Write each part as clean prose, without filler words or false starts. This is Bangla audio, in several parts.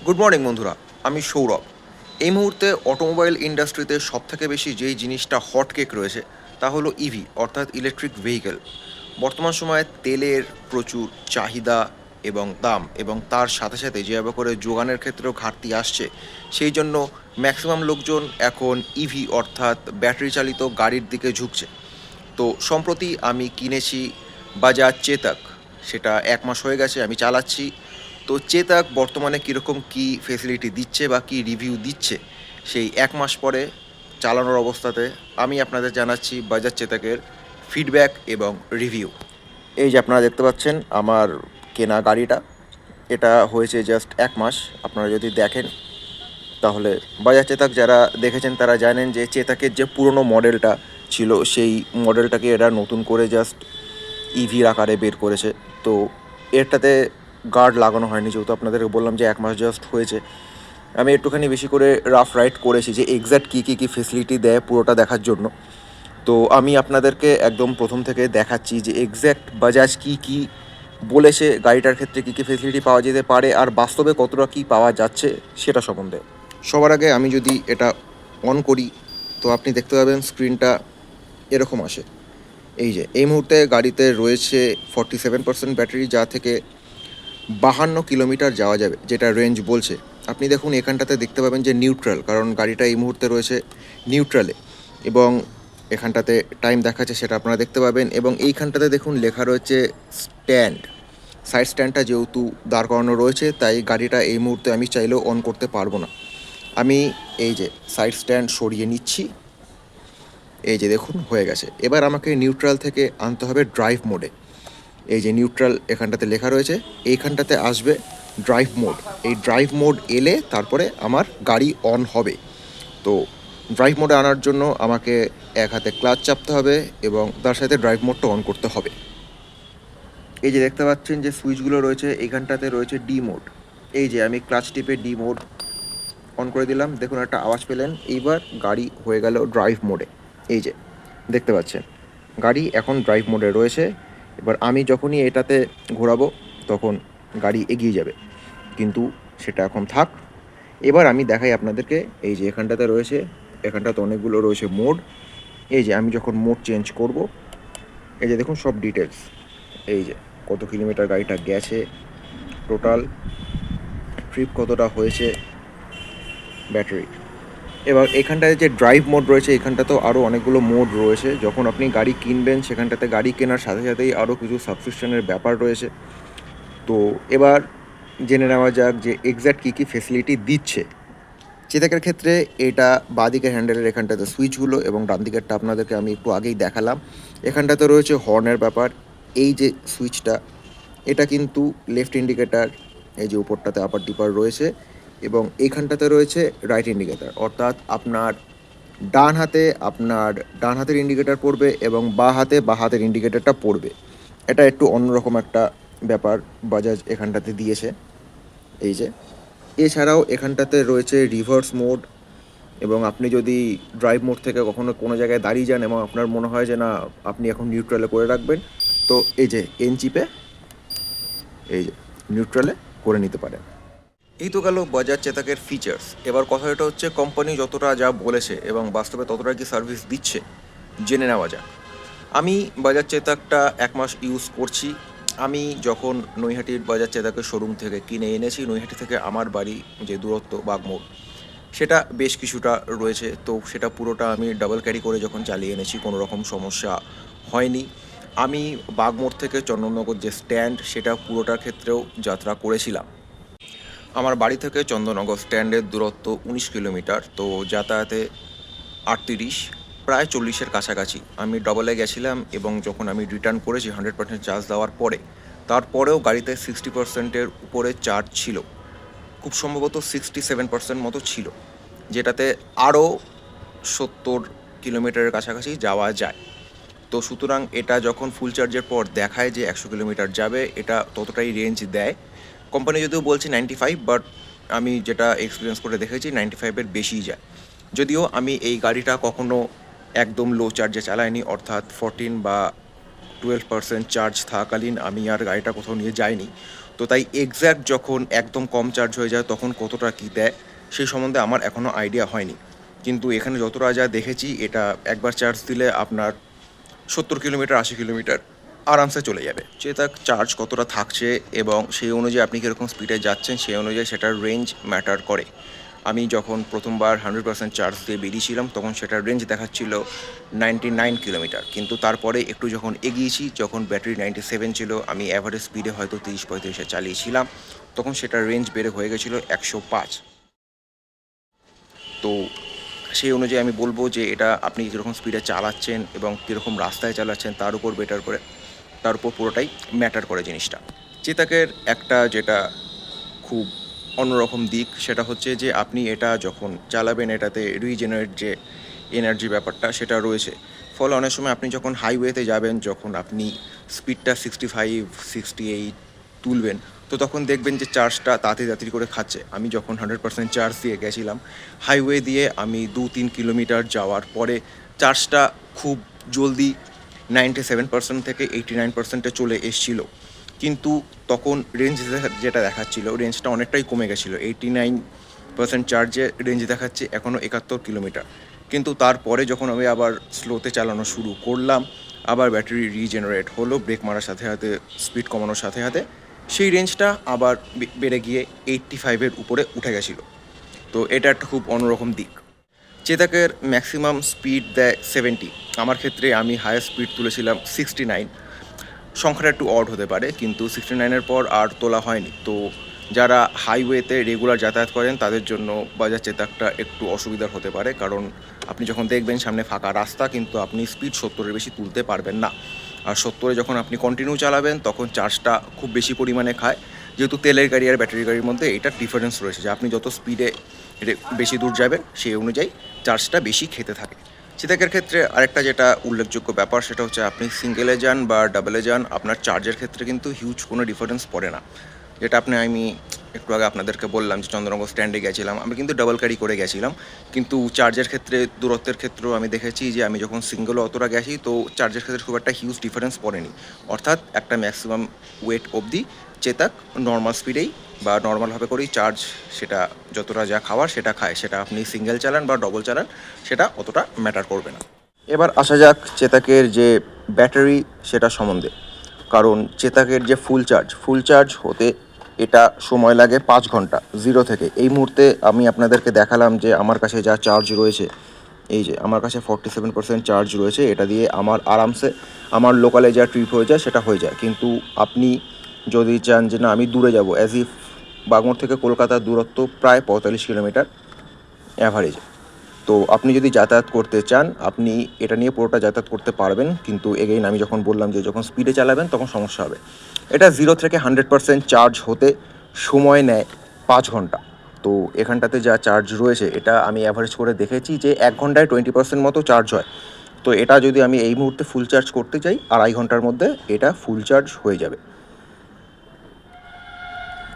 গুড মর্নিং বন্ধুরা, আমি সৌরভ। এই মুহূর্তে অটোমোবাইল ইন্ডাস্ট্রিতে সবথেকে বেশি যেই জিনিসটা হট কেক রয়েছে তা হলো ইভি অর্থাৎ ইলেকট্রিক ভেহিকেল। বর্তমান সময়ে তেলের প্রচুর চাহিদা এবং দাম এবং তার সাথে সাথে যেভাবে করে যোগানের ক্ষেত্রেও ঘাটতি আসছে, সেই জন্য ম্যাক্সিমাম লোকজন এখন ইভি অর্থাৎ ব্যাটারি চালিত গাড়ির দিকে ঝুঁকছে। তো সম্প্রতি আমি কিনেছি বাজাজ চেতক। সেটা 1 মাস হয়ে গেছে আমি চালাচ্ছি। তো চেতক বর্তমানে কীরকম কী ফেসিলিটি দিচ্ছে বা কী রিভিউ দিচ্ছে, সেই 1 মাস পরে চালানোর অবস্থাতে আমি আপনাদের জানাচ্ছি বাজাজ চেতকের ফিডব্যাক এবং রিভিউ। এই যে আপনারা দেখতে পাচ্ছেন আমার কেনা গাড়িটা, এটা হয়েছে জাস্ট 1 মাস। আপনারা যদি দেখেন তাহলে বাজাজ চেতক যারা দেখেছেন তারা জানেন যে চেতকের যে পুরনো মডেলটা ছিল সেই মডেলটাকে এরা নতুন করে জাস্ট ইভির আকারে বের করেছে। তো এটাতে গার্ড লাগানো হয়নি, যেহেতু আপনাদেরকে বললাম যে 1 মাস জাস্ট হয়েছে। আমি একটুখানি বেশি করে রাফ রাইড করেছি যে এক্স্যাক্ট কী কী কী ফেসিলিটি দেয় পুরোটা দেখার জন্য। তো আমি আপনাদেরকে একদম প্রথম থেকে দেখাচ্ছি যে এক্স্যাক্ট বাজাজ কী কী বলেছে গাড়িটার ক্ষেত্রে, কী কী ফেসিলিটি পাওয়া যেতে পারে আর বাস্তবে কতটা কী পাওয়া যাচ্ছে সেটা সম্বন্ধে। সবার আগে আমি যদি এটা অন করি তো আপনি দেখতে পাবেন স্ক্রিনটা এরকম আসে। এই যে এই মুহূর্তে গাড়িতে রয়েছে 47% ব্যাটারি, যা থেকে 52 কিলোমিটার যাওয়া যাবে, যেটা রেঞ্জ বলছে। আপনি দেখুন এখানটাতে দেখতে পাবেন যে নিউট্রাল, কারণ গাড়িটা এই মুহূর্তে রয়েছে নিউট্রালে। এবং এখানটাতে টাইম দেখাচ্ছে সেটা আপনারা দেখতে পাবেন। এবং এইখানটাতে দেখুন লেখা রয়েছে স্ট্যান্ড। সাইড স্ট্যান্ডটা যেহেতু দাঁড় করানো রয়েছে, তাই গাড়িটা এই মুহূর্তে আমি চাইলেও অন করতে পারবো না। আমি এই যে সাইড স্ট্যান্ড সরিয়ে নিচ্ছি। এই যে দেখুন হয়ে গেছে। এবার আমাকে নিউট্রাল থেকে আনতে হবে ড্রাইভ মোডে। এই যে নিউট্রাল এখানটাতে লেখা রয়েছে, এইখানটাতে আসবে ড্রাইভ মোড। এই ড্রাইভ মোড এলে তারপরে আমার গাড়ি অন হবে। তো ড্রাইভ মোডে আনার জন্য আমাকে এক হাতে ক্লাচ চাপতে হবে এবং তার সাথে ড্রাইভ মোডটা অন করতে হবে। এই যে দেখতে পাচ্ছেন যে সুইচগুলো রয়েছে, এইখানটাতে রয়েছে ডি মোড। এই যে আমি ক্লাচ টিপে ডি মোড অন করে দিলাম, দেখুন একটা আওয়াজ পেলেন। এইবার গাড়ি হয়ে গেল ড্রাইভ মোডে। এই যে দেখতে পাচ্ছেন গাড়ি এখন ড্রাইভ মোডে রয়েছে। এবার আমি যখনই এটাতে ঘোরাবো তখন গাড়ি এগিয়ে যাবে, কিন্তু সেটা এখন থাক। এবার আমি দেখাই আপনাদেরকে। এই যে এখানটাতে রয়েছে, এখানটাতে অনেকগুলো রয়েছে মোড। এই যে আমি যখন মোড চেঞ্জ করব, এই যে দেখুন সব ডিটেলস। এই যে কত কিলোমিটার গাড়িটা গেছে, টোটাল ট্রিপ কতটা হয়েছে, ব্যাটারি। এবার এখানটায় যে ড্রাইভ মোড রয়েছে, এখানটাতেও আরও অনেকগুলো মোড রয়েছে। যখন আপনি গাড়ি কিনবেন সেখানটাতে গাড়ি কেনার সাথে সাথেই আরও কিছু সাবস্ক্রিপশনের ব্যাপার রয়েছে। তো এবার জেনে নেওয়া যাক যে এক্স্যাক্ট কী কী ফেসিলিটি দিচ্ছে চেতকের ক্ষেত্রে। এটা বাঁদিকের হ্যান্ডেলের এখানটাতে সুইচগুলো এবং ডান দিকেরটা আপনাদেরকে আমি একটু আগেই দেখালাম। এখানটাতে রয়েছে হর্নের ব্যাপার। এই যে সুইচটা, এটা কিন্তু লেফট ইন্ডিকেটার। এই যে উপরটাতে আপার ডিপার রয়েছে এবং এইখানটাতে রয়েছে রাইট ইন্ডিকেটার, অর্থাৎ আপনার ডান হাতের ইন্ডিকেটার পড়বে এবং বাঁ হাতের ইন্ডিকেটারটা পড়বে। এটা একটু অন্যরকম একটা ব্যাপার বাজাজ এখানটাতে দিয়েছে। এই যে এছাড়াও এখানটাতে রয়েছে রিভার্স মোড। এবং আপনি যদি ড্রাইভ মোড থেকে কখনো কোনো জায়গায় দাঁড়িয়ে যান এবং আপনার মনে হয় যে না আপনি এখন নিউট্রালে করে রাখবেন, তো এই যে এন চিপে এই যে নিউট্রালে করে নিতে পারেন। এই তো গেল বাজাজ চেতকের ফিচার্স। এবার কথা এটা হচ্ছে কোম্পানি যতটা যা বলেছে এবং বাস্তবে ততটা কি সার্ভিস দিচ্ছে জেনে নেওয়া যাক। আমি বাজাজ চেতকটা 1 মাস ইউজ করছি। আমি যখন নৈহাটির বাজাজ চেতকের শোরুম থেকে কিনে এনেছি, নৈহাটি থেকে আমার বাড়ি যে দূরত্ব বাগমোড়, সেটা বেশ কিছুটা রয়েছে। তো সেটা পুরোটা আমি ডাবল ক্যারি করে যখন চালিয়ে এনেছি কোনো রকম সমস্যা হয়নি। আমি বাগমোড় থেকে চন্দননগর যে স্ট্যান্ড, সেটা পুরোটার ক্ষেত্রেও যাত্রা করেছিলাম। আমার বাড়ি থেকে চন্দননগর স্ট্যান্ডের দূরত্ব 19 কিলোমিটার। তো যাতায়াতে 38, প্রায় 40-এর কাছাকাছি। আমি ডবলে গেছিলাম এবং যখন আমি রিটার্ন করেছি 100% চার্জ দেওয়ার পরে, তারপরেও গাড়িতে 60%-এর উপরে চার্জ ছিল। খুব সম্ভবত 67% মতো ছিল, যেটাতে আরও 70 কিলোমিটারের কাছাকাছি যাওয়া যায়। তো সুতরাং এটা যখন ফুল চার্জের পর দেখায় যে 100 কিলোমিটার যাবে, এটা ততটাই রেঞ্জ দেয়। কোম্পানি যদিও বলছে 95, বাট আমি যেটা এক্সপিরিয়েন্স করে দেখেছি 95-এর বেশিই যায়। যদিও আমি এই গাড়িটা কখনো একদম লো চার্জে চালাইনি, অর্থাৎ 14 বা 12% চার্জ থাকাকালীন আমি আর গাড়িটা কোথাও নিয়ে যাইনি। তো তাই এক্স্যাক্ট যখন একদম কম চার্জ হয়ে যায় তখন কতটা কী দেয় সেই সম্বন্ধে আমার এখনও আইডিয়া হয়নি। কিন্তু এখানে যতটা যা দেখেছি এটা একবার চার্জ দিলে আপনার 70 কিলোমিটার 80 কিলোমিটার আরামসে চলে যাবে। চেতক চার্জ কতটা থাকছে এবং সেই অনুযায়ী আপনি কীরকম স্পিডে যাচ্ছেন সেই অনুযায়ী সেটার রেঞ্জ ম্যাটার করে। আমি যখন প্রথমবার 100% চার্জ দিয়ে বেরিয়েছিলাম তখন সেটার রেঞ্জ দেখাচ্ছিল 99 কিলোমিটার, কিন্তু তারপরে একটু যখন এগিয়েছি, যখন ব্যাটারি 97 ছিল, আমি অ্যাভারেজ স্পিডে হয়তো 30-35 চালিয়েছিলাম, তখন সেটার রেঞ্জ বেড়ে হয়ে গেছিলো 105। তো সেই অনুযায়ী আমি বলবো যে এটা আপনি কীরকম স্পিডে চালাচ্ছেন এবং কীরকম রাস্তায় চালাচ্ছেন তার উপর তার উপর পুরোটাই ম্যাটার করে জিনিসটা। চেতকের একটা যেটা খুব অন্যরকম দিক সেটা হচ্ছে যে আপনি এটা যখন চালাবেন এটাতে রিজেনারেট যে এনার্জি ব্যাপারটা সেটা রয়েছে। ফলে অনেক সময় আপনি যখন হাইওয়েতে যাবেন, যখন আপনি স্পিডটা 65-68 তুলবেন, তো তখন দেখবেন যে চার্জটা তাড়াতাড়ি করে খাচ্ছে। আমি যখন 100% চার্জ দিয়ে গেছিলাম হাইওয়ে দিয়ে, আমি 2-3 কিলোমিটার যাওয়ার পরে চার্জটা খুব জলদি 97% থেকে 89%-এ চলে এসেছিলো। কিন্তু তখন রেঞ্জ যেটা দেখাচ্ছিল রেঞ্জটা অনেকটাই কমে গেছিলো। 89% চার্জে রেঞ্জ দেখাচ্ছে এখনও 71 কিলোমিটার। কিন্তু তারপরে যখন আমি আবার স্লোতে চালানো শুরু করলাম, আবার ব্যাটারি রিজেনারেট হলো, ব্রেক মারার সাথে সাথে স্পিড কমানোর সাথে সাথে সেই রেঞ্জটা আবার বেড়ে গিয়ে 85-এর উপরে উঠে গেছিলো। তো এটা একটা খুব অন্যরকম দিক। চেতকের ম্যাক্সিমাম স্পিড দেয় 70। আমার ক্ষেত্রে আমি হায়ার স্পিড তুলেছিলাম 69। সংখ্যাটা একটু অড হতে পারে, কিন্তু 69-এর পর আর তোলা হয়নি। তো যারা হাইওয়েতে রেগুলার যাতায়াত করেন তাদের জন্য বাজাজ চেতকটা একটু অসুবিধার হতে পারে, কারণ আপনি যখন দেখবেন সামনে ফাঁকা রাস্তা কিন্তু আপনি স্পিড 70-এর বেশি তুলতে পারবেন না। আর 70-এ যখন আপনি কন্টিনিউ চালাবেন তখন চার্জটা খুব বেশি পরিমাণে খায়, যেহেতু তেলের গাড়ি আর ব্যাটারি গাড়ির মধ্যে এইটা ডিফারেন্স রয়েছে যে আপনি যত স্পিডে বেশি দূর যাবেন সেই অনুযায়ী চার্জটা বেশি খেতে থাকে। চেতকের ক্ষেত্রে আরেকটা যেটা উল্লেখযোগ্য ব্যাপার সেটা হচ্ছে আপনি সিঙ্গেলে যান বা ডাবলে যান, আপনার চার্জের ক্ষেত্রে কিন্তু হিউজ কোনো ডিফারেন্স পড়ে না। যেটা আমি একটু আগে আপনাদেরকে বললাম যে চন্দননগর স্ট্যান্ডে গেছিলাম, আমি কিন্তু ডাবল ক্যারি করে গেছিলাম, কিন্তু চার্জের ক্ষেত্রে দূরত্বের ক্ষেত্রেও আমি দেখেছি যে আমি যখন সিঙ্গেলও অতটা গেছি তো চার্জের ক্ষেত্রে খুব একটা হিউজ ডিফারেন্স পড়েনি। অর্থাৎ একটা ম্যাক্সিমাম ওয়েট অবধি চেতক নর্মাল স্পিডেই বা নর্মালভাবে করেই চার্জ, সেটা যতটা যা খাওয়ার সেটা খায়, সেটা আপনি সিঙ্গেল চালান বা ডবল চালান সেটা অতটা ম্যাটার করবে না। এবার আসা যাক চেতকের যে ব্যাটারি সেটা সম্বন্ধে। কারণ চেতকের যে ফুল চার্জ হতে এটা সময় লাগে 5 ঘন্টা 0 থেকে। এই মুহূর্তে আমি আপনাদেরকে দেখালাম যে আমার কাছে যা চার্জ রয়েছে, এই যে আমার কাছে 47% চার্জ রয়েছে। এটা দিয়ে আমার আরামসে আমার লোকালে যা ট্রিপ হয়ে যায় সেটা হয়ে যায়। কিন্তু আপনি যদি চান যে না আমি দূরে যাব, অ্যাজ ইফ বাগমোড় থেকে কলকাতার দূরত্ব প্রায় 45 কিলোমিটার অ্যাভারেজে, তো আপনি যদি যাতায়াত করতে চান আপনি এটা নিয়ে পুরোটা যাতায়াত করতে পারবেন। কিন্তু এগেইন আমি যখন বললাম যে যখন স্পিডে চালাবেন তখন সমস্যা হবে। এটা 0 থেকে 100% চার্জ হতে সময় নেয় 5 ঘন্টা। তো এখানটাতে যা চার্জ রয়েছে এটা আমি অ্যাভারেজ করে দেখেছি যে 1 ঘন্টায় 20% মতো চার্জ হয়। তো এটা যদি আমি এই মুহূর্তে ফুল চার্জ করতে চাই 2.5 ঘন্টার মধ্যে এটা ফুল চার্জ হয়ে যাবে।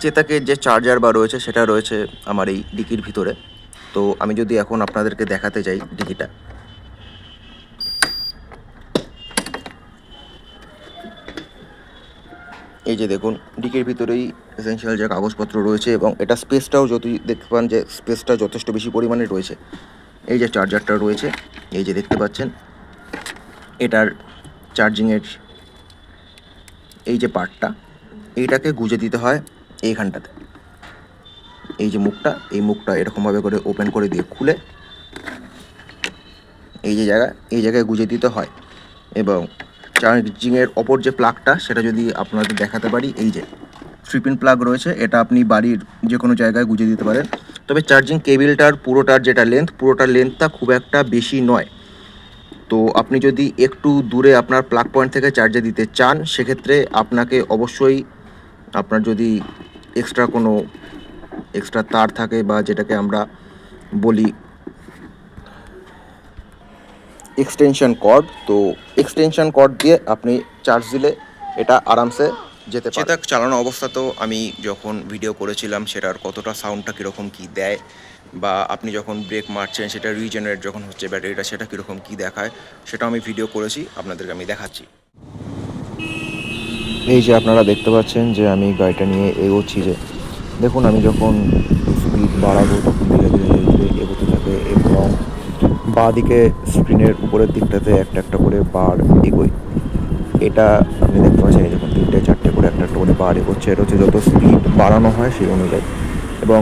চেতকের যে চার্জার বা রয়েছে সেটা রয়েছে আমার এই ডিকির ভিতরে। তো আমি যদি এখন আপনাদেরকে দেখাতে যাই ডিকিটা, এই যে দেখুন ডিকির ভিতরেই এসেনশিয়াল যে কাগজপত্র রয়েছে এবং এটা স্পেসটাও যদি দেখতে পান যে স্পেসটা যথেষ্ট বেশি পরিমাণে রয়েছে। এই যে চার্জারটা রয়েছে, এই যে দেখতে পাচ্ছেন এটার চার্জিংয়ের এই যে পার্টটা, এইটাকে গুঁজে দিতে হয় এইখানটাতে। এই যে মুখটা, এই মুখটা এরকমভাবে করে ওপেন করে দিয়ে খুলে এই জায়গায় গুঁজে দিতে হয়। এবং চার্জিংয়ের অপর যে প্লাগটা সেটা যদি আপনাদের দেখাতে পারি, এই যে 3-পিন প্লাগ রয়েছে, এটা আপনি বাড়ির যে কোনো জায়গায় গুঁজে দিতে পারেন। তবে চার্জিং কেবিলটার পুরোটার যেটা লেন্থটা খুব একটা বেশি নয়। তো আপনি যদি একটু দূরে আপনার প্লাগ পয়েন্ট থেকে চার্জে দিতে চান সেক্ষেত্রে আপনাকে অবশ্যই আপনার যদি এক্সট্রা তার থাকে বা যেটাকে আমরা বলি এক্সটেনশন কর্ড, তো এক্সটেনশন কর্ড দিয়ে আপনি চার্জ দিলে এটা আরামসে যেতে পারে। চেতক চালানো অবস্থাতেও আমি যখন ভিডিও করেছিলাম সেটার কতটা সাউন্ডটা কীরকম কী দেয়, বা আপনি যখন ব্রেক মারছেন সেটা রিজেনারেট যখন হচ্ছে ব্যাটারিটা সেটা কীরকম কী দেখায় সেটাও আমি ভিডিও করেছি, আপনাদেরকে আমি দেখাচ্ছি। এই যে আপনারা দেখতে পাচ্ছেন যে আমি গাড়িটা নিয়ে এগোচ্ছি, যে দেখুন আমি যখন স্পিড বাড়াবো তখন ধীরে ধীরে ধীরে ধীরে এগোতে থাকে এবং বাঁ দিকে স্ক্রিনের উপরের দিকটাতে একটা একটা করে বার এগোয়। এটা আপনি দেখতে পাচ্ছেন, এই যখন 3টে 4টে করে একটা একটা করে বার এগোচ্ছে, এটা হচ্ছে যত স্পিড বাড়ানো হয় সেই অনুযায়ী। এবং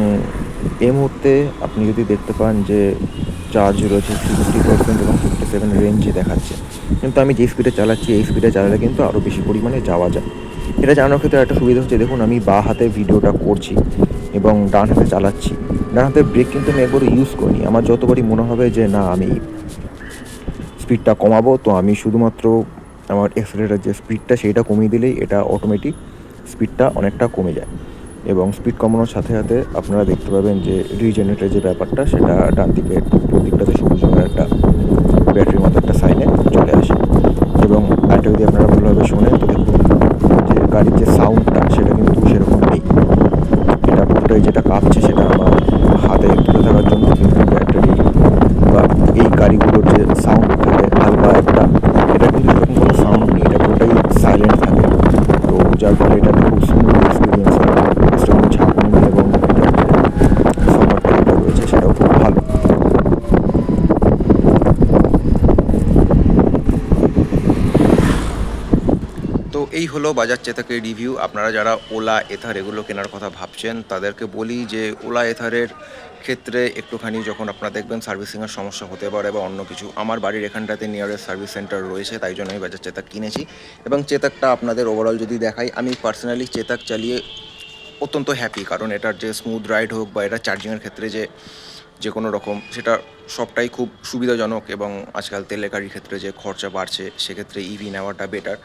এই মুহূর্তে আপনি যদি দেখতে পান যে চার্জ রয়েছে 60% এবং 57 রেঞ্জে দেখাচ্ছে, কিন্তু আমি যে স্পিডে চালাচ্ছি এই স্পিডে চালালে কিন্তু আরও বেশি পরিমাণে যাওয়া যায়। এটা জানার ক্ষেত্রে একটা সুবিধা হচ্ছে, দেখুন আমি বাঁ হাতে ভিডিওটা করছি এবং ডান হাতে চালাচ্ছি। ডান হাতের ব্রেক কিন্তু আমি একবারও ইউজ করিনি। আমার যতবারই মনে হবে যে না আমি স্পিডটা কমাবো, তো আমি শুধুমাত্র আমার অ্যাক্সেলেরেটর যে স্পিডটা সেইটা কমিয়ে দিলেই এটা অটোমেটিক স্পিডটা অনেকটা কমে যায়। এবং স্পিড কমানোর সাথে সাথে আপনারা দেখতে পাবেন যে রিজেনারেটরের যে ব্যাপারটা সেটা ডান দিকে উপর দিকটাতে সবুজ রঙের একটা ব্যাটারির মতো একটা সাইনে চলে আসে। এবং আরেকটা যদি আপনারা ভালোভাবে শোনেন তো দেখুন যে গাড়ির যে সাউন্ডটা সেটা কিন্তু সেরকম নেই। এটা পুরোটাই যেটা কাঁপছে সেটা আমার হাতে তুলে থাকার জন্য, কিন্তু ব্যাটারি বা এই গাড়িগুলোর যে সাউন্ড থাকে হালকা একটা, এটা কিন্তু সেরকম কোনো সাউন্ড নেই, এটা পুরোটাই সাইলেন্ট থাকে। তো যার ফলে এটাতে খুব স্মুথ এক্সপিরিয়েন্স হয়, সেরকম ঝাঁকুনি এবং এটার যে সফটওয়্যারটা যেটা রয়েছে সেটাও খুব ভালো। তো এই হলো বাজাজ চেতকের রিভিউ। আপনারা যারা ওলা এথার এগুলো কেনার কথা ভাবছেন তাদেরকে বলি যে ওলা এথারের ক্ষেত্রে একটুখানি যখন আপনারা দেখবেন সার্ভিসিংয়ের সমস্যা হতে পারে বা অন্য কিছু, আমার বাড়ির এখানটাতে নিয়ারেস্ট সার্ভিস সেন্টার রয়েছে, তাই জন্য আমি বাজাজ চেতক কিনেছি। এবং চেতকটা আপনাদের ওভারঅল যদি দেখাই, আমি পার্সোনালি চেতক চালিয়ে অত্যন্ত হ্যাপি, কারণ এটার যে স্মুথ রাইড হোক বা এটা চার্জিংয়ের ক্ষেত্রে যে কোনো রকম সেটা সবটাই খুব সুবিধাজনক। এবং আজকাল তেলের গাড়ির ক্ষেত্রে যে খরচা বাড়ছে সেক্ষেত্রে ইভি নেওয়াটা বেটার।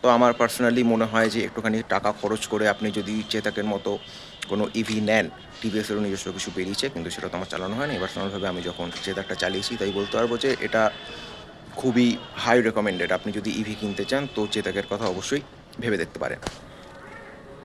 তো আমার পার্সোনালি মনে হয় যে একটুখানি টাকা খরচ করে আপনি যদি চেতকের মতো কোনো ইভি নেন, টিভিএসেরও নিজস্ব কিছু বেরিয়েছে কিন্তু সেটা তো আমার চালানো হয়নি। পার্সোনালভাবে আমি যখন চেতকটা চালিয়েছি তাই বলতে পারবো যে এটা খুবই হাই রেকমেন্ডেড। আপনি যদি ইভি কিনতে চান তো চেতকের কথা অবশ্যই ভেবে দেখতে পারেন।